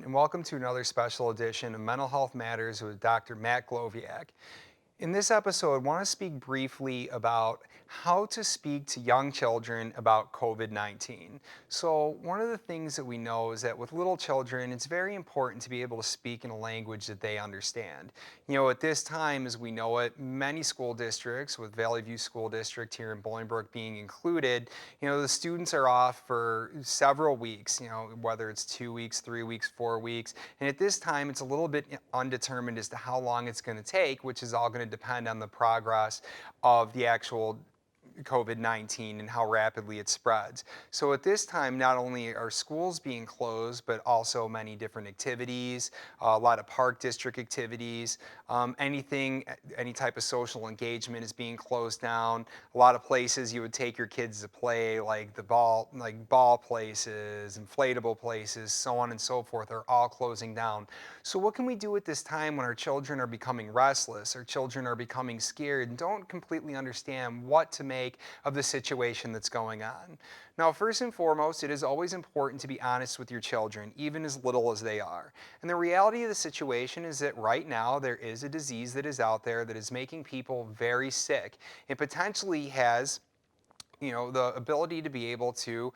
and welcome to another special edition of Mental Health Matters with Dr. Matt Gloviak. In this episode, I want to speak briefly about how to speak to young children about COVID-19. So, one of the things that we know is that with little children, it's very important to be able to speak in a language that they understand. At this time, as we know it, many school districts, with Valley View School District here in Bolingbrook being included, the students are off for several weeks, whether it's 2 weeks, 3 weeks, 4 weeks. And at this time, it's a little bit undetermined as to how long it's going to take, which is all going to depend on the progress of the actual COVID-19 and how rapidly it spreads. So at this time, not only are schools being closed, but also many different activities, a lot of park district activities, any type of social engagement is being closed down. A lot of places you would take your kids to play, like ball places, inflatable places, so on and so forth, are all closing down. So what can we do at this time when our children are becoming restless, our children are becoming scared, and don't completely understand what to make of the situation that's going on? Now, first and foremost, it is always important to be honest with your children, even as little as they are. And the reality of the situation is that right now there is a disease that is out there that is making people very sick. It potentially has the ability to be able to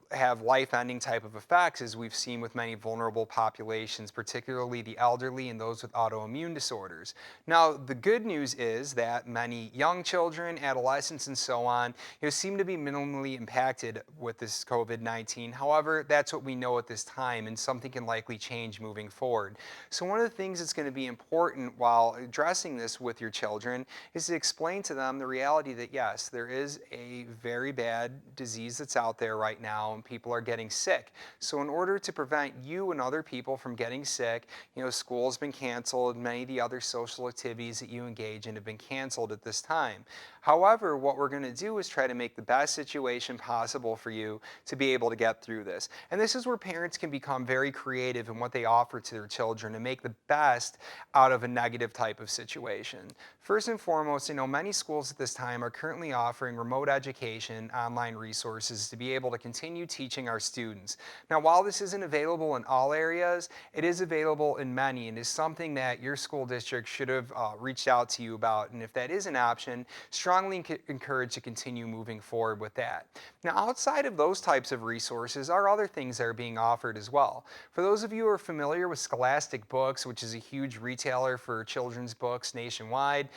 have life-ending type of effects, as we've seen with many vulnerable populations, particularly the elderly and those with autoimmune disorders. Now, the good news is that many young children, adolescents, and so on, seem to be minimally impacted with this COVID-19. However, that's what we know at this time, and something can likely change moving forward. So one of the things that's going to be important while addressing this with your children is to explain to them the reality that yes, there is a very bad disease that's out there right now and people are getting sick. So in order to prevent you and other people from getting sick, school's been canceled, many of the other social activities that you engage in have been canceled at this time. However, what we're going to do is try to make the best situation possible for you to be able to get through this. And this is where parents can become very creative in what they offer to their children and make the best out of a negative type of situation. First and foremost, many schools at this time are currently offering remote education, online resources to be able to continue teaching our students. Now, while this isn't available in all areas, it is available in many and is something that your school district should have reached out to you about. And if that is an option, strongly encourage to continue moving forward with that. Now, outside of those types of resources are other things that are being offered as well. For those of you who are familiar with Scholastic Books, which is a huge retailer for children's books nationwide,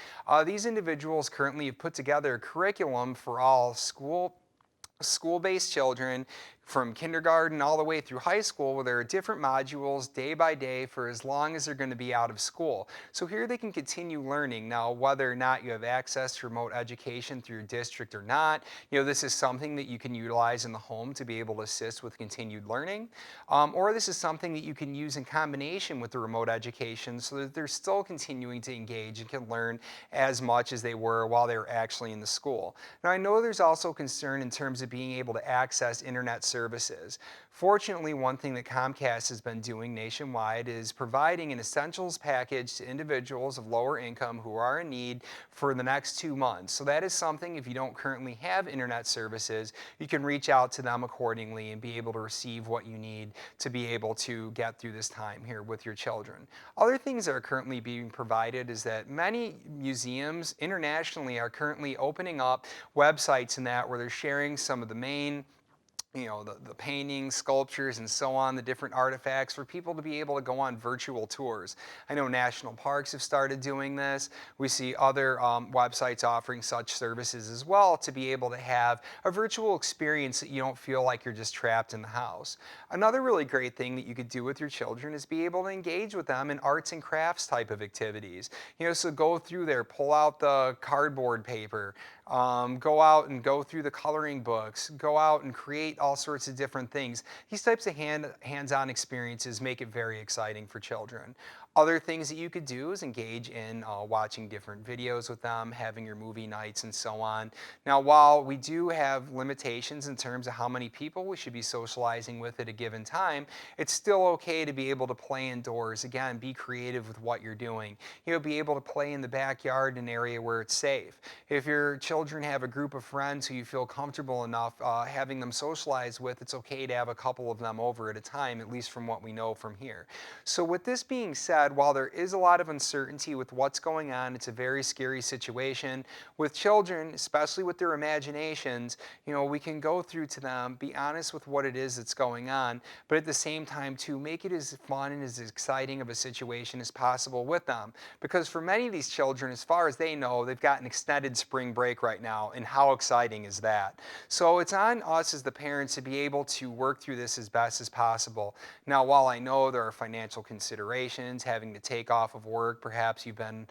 these individuals currently have put together a curriculum for all school-based children from kindergarten all the way through high school, where there are different modules day by day for as long as they're going to be out of school. So here they can continue learning. Now, whether or not you have access to remote education through your district or not, this is something that you can utilize in the home to be able to assist with continued learning. Or this is something that you can use in combination with the remote education so that they're still continuing to engage and can learn as much as they were while they were actually in the school. Now, I know there's also concern in terms of being able to access internet services. Fortunately, one thing that Comcast has been doing nationwide is providing an essentials package to individuals of lower income who are in need for the next 2 months. So that is something, if you don't currently have internet services, you can reach out to them accordingly and be able to receive what you need to be able to get through this time here with your children. Other things that are currently being provided is that many museums internationally are currently opening up websites and that where they're sharing some of the main the paintings, sculptures, and so on, the different artifacts for people to be able to go on virtual tours. I know national parks have started doing this. We see other websites offering such services as well to be able to have a virtual experience that you don't feel like you're just trapped in the house. Another really great thing that you could do with your children is be able to engage with them in arts and crafts type of activities. So go through there, pull out the cardboard paper, go out and go through the coloring books, go out and create all sorts of different things. These types of hands-on experiences make it very exciting for children. Other things that you could do is engage in watching different videos with them, having your movie nights, and so on. Now, while we do have limitations in terms of how many people we should be socializing with at a given time, it's still okay to be able to play indoors. Again, be creative with what you're doing. Be able to play in the backyard in an area where it's safe. If your children have a group of friends who you feel comfortable enough having them socialize with, it's okay to have a couple of them over at a time, at least from what we know from here. So with this being said, while there is a lot of uncertainty with what's going on, it's a very scary situation. With children, especially with their imaginations, we can go through to them, be honest with what it is that's going on, but at the same time too, make it as fun and as exciting of a situation as possible with them. Because for many of these children, as far as they know, they've got an extended spring break right now, and how exciting is that? So it's on us as the parents to be able to work through this as best as possible. Now, while I know there are financial considerations, having to take off of work, perhaps you've been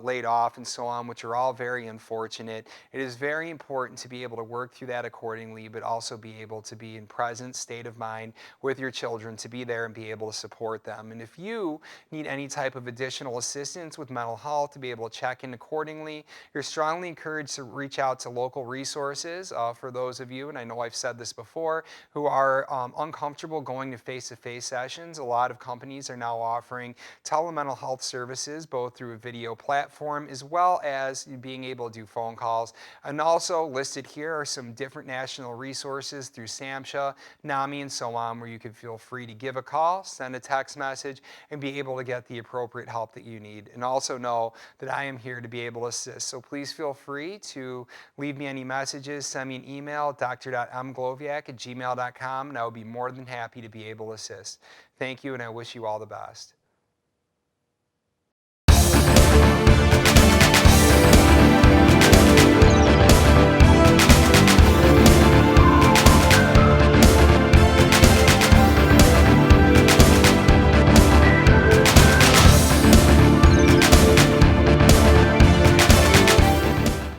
laid off and so on, which are all very unfortunate, it is very important to be able to work through that accordingly, but also be able to be in present state of mind with your children, to be there and be able to support them. And if you need any type of additional assistance with mental health, to be able to check in accordingly, you're strongly encouraged to reach out to local resources for those of you, and I know I've said this before, who are uncomfortable going to face-to-face sessions. A lot of companies are now offering telemental health services, both through a video platform as well as being able to do phone calls. And also listed here are some different national resources through SAMHSA, NAMI, and so on, where you can feel free to give a call, send a text message, and be able to get the appropriate help that you need. And also know that I am here to be able to assist. So please feel free to leave me any messages, send me an email, dr.mgloviak@gmail.com, and I will be more than happy to be able to assist. Thank you, and I wish you all the best.